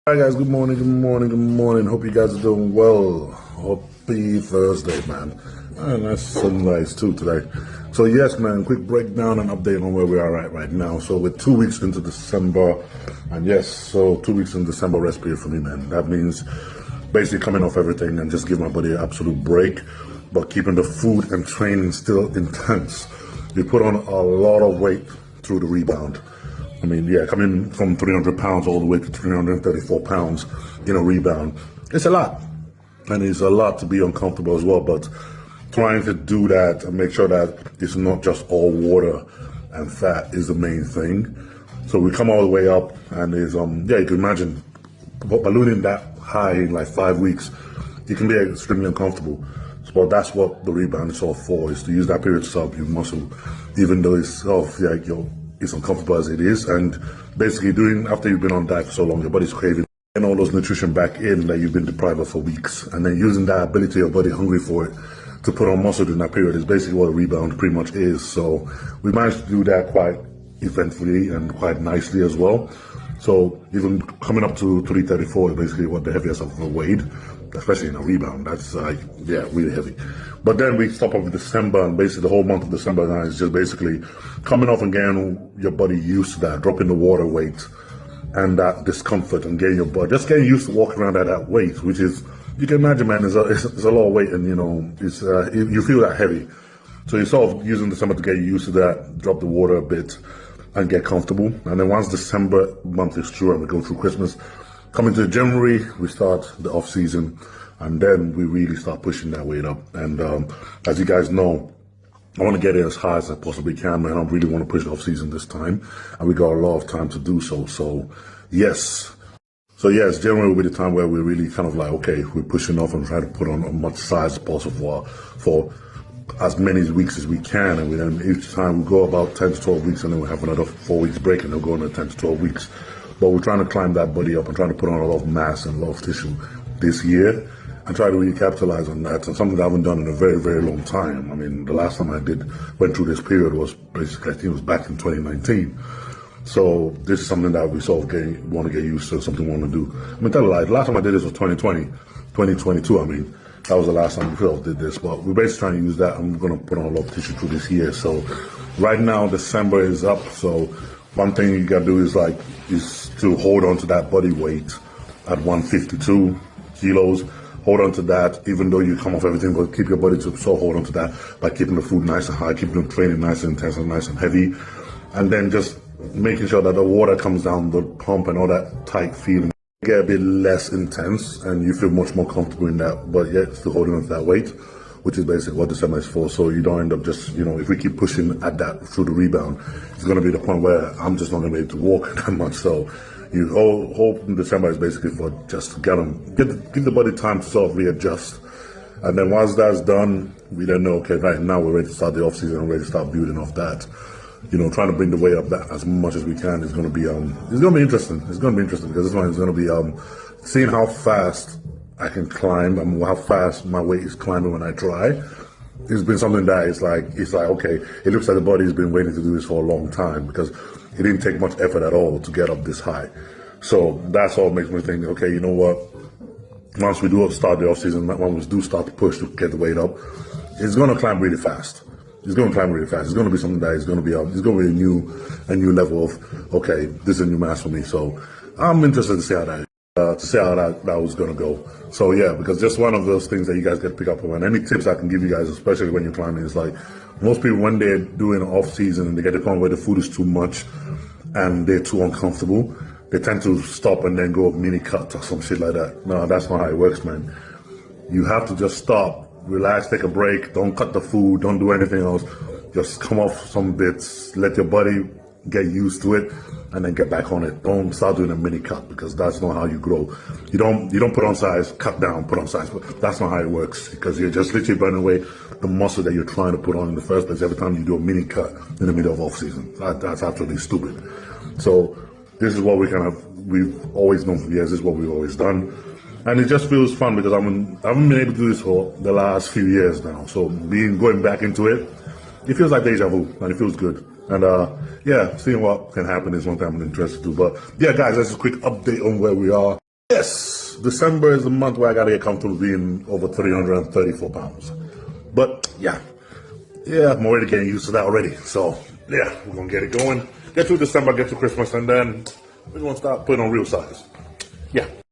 Hi guys, good morning, good morning, good morning. Hope you guys are doing well. Happy Thursday, man. And nice sunrise too today. So yes, man, quick breakdown and update on where we are at right now. So we're 2 weeks into December, and yes, so 2 weeks in December rest period for me, man. That means basically coming off everything and just give my body an absolute break, but keeping the food and training still intense. We put on a lot of weight through the rebound. I mean, yeah, coming from 300 pounds all the way to 334 pounds in a rebound, it's a lot. And it's a lot to be uncomfortable as well, but trying to do that and make sure that it's not just all water and fat is the main thing. So we come all the way up and is, yeah, you can imagine ballooning that high in like 5 weeks, it can be extremely uncomfortable. But that's what the rebound is all for, is to use that period to sub your muscle, even though it's, it's uncomfortable as it is. And basically after you've been on diet for so long, your body's craving and all those nutrition back in that you've been deprived of for weeks. And then using that ability, your body hungry for it, to put on muscle during that period is basically what a rebound pretty much is. So we managed to do that quite eventfully and quite nicely as well. So even coming up to 334 is basically what the heaviest I've ever weighed, especially in a rebound. That's like, yeah, really heavy. But then we stop off in December, and basically the whole month of December now is just basically coming off and getting your body used to that, dropping the water weight and that discomfort, and getting your body, just getting used to walking around at that weight, which is, you can imagine, man, it's a lot of weight, and you feel that heavy. So you're sort of using December to get used to that, drop the water a bit, and get comfortable. And then once December month is through and we go through Christmas, coming to January, we start the off season, and then we really start pushing that weight up. And as you guys know, I want to get it as high as I possibly can, man. I really want to push the off season this time, and we got a lot of time to do so. So yes. So yes, January will be the time where we're really kind of like, okay, we're pushing off and trying to put on as much size as possible for as many weeks as we can, and then each time we go about 10 to 12 weeks, and then we have another 4 weeks break, and we'll go another 10 to 12 weeks. But we're trying to climb that body up and trying to put on a lot of mass and a lot of tissue this year, and try to really capitalize on that. And something that I haven't done in a very, very long time. I mean, the last time I went through this period was basically, I think it was back in 2019. So this is something that we sort of want to get used to, something we want to do. I mean, tell a lie, the last time I did this was 2022, I mean. That was the last time we did this, but we're basically trying to use that. I'm going to put on a lot of tissue through this year. So right now, December is up. So one thing you got to do is to hold on to that body weight at 152 kilos. Hold on to that, even though you come off everything, but keep your body to so hold on to that by keeping the food nice and high, keeping the training nice and intense and nice and heavy. And then just making sure that the water comes down the pump and all that tight feeling get a bit less intense, and you feel much more comfortable in that, but yet still holding on to that weight, which is basically what December is for. So you don't end up just, if we keep pushing at that through the rebound, it's going to be the point where I'm just not going to be able to walk that much. So you hope in December is basically for just to give the body time to sort of readjust. And then once that's done, we then know, okay, right now we're ready to start the off season and ready to start building off that. Trying to bring the weight up that as much as we can is going to be it's going to be interesting. It's going to be interesting because this one is going to be seeing how fast I can climb and how fast my weight is climbing when I try. It's been something that it's like okay, it looks like the body's been waiting to do this for a long time, because it didn't take much effort at all to get up this high. So that's all makes me think, okay, you know what? Once we do start the off season, when we do start to push to get the weight up, it's going to climb really fast. It's going to climb really fast. It's going to be something that is going to be it's going to be a new level of, okay, this is a new mass for me. So I'm interested to see how that was going to go. So yeah, because just one of those things that you guys get to pick up on. And any tips I can give you guys, especially when you're climbing, is like most people, when they're doing off season and they get to the point where the food is too much and they're too uncomfortable, they tend to stop and then go mini cut or some shit like that. No, that's not how it works, man. You have to just stop, relax, take a break, don't cut the food, don't do anything else. Just come off some bits, let your body get used to it, and then get back on it. Don't start doing a mini cut, because that's not how you grow. You don't put on size, cut down, put on size. That's not how it works, because you're just literally burning away the muscle that you're trying to put on in the first place every time you do a mini cut in the middle of off season. That's absolutely stupid. So this is what we've always known for years. This is what we've always done. And it just feels fun because I haven't been able to do this for the last few years now. So going back into it, it feels like deja vu, and it feels good. And yeah, seeing what can happen is one thing I'm interested to. But yeah, guys, that's a quick update on where we are. Yes, December is the month where I gotta get comfortable being over 334 pounds. But yeah, I'm already getting used to that already. So yeah, we're gonna get it going. Get through December, get to Christmas, and then we're gonna start putting on real size. Yeah.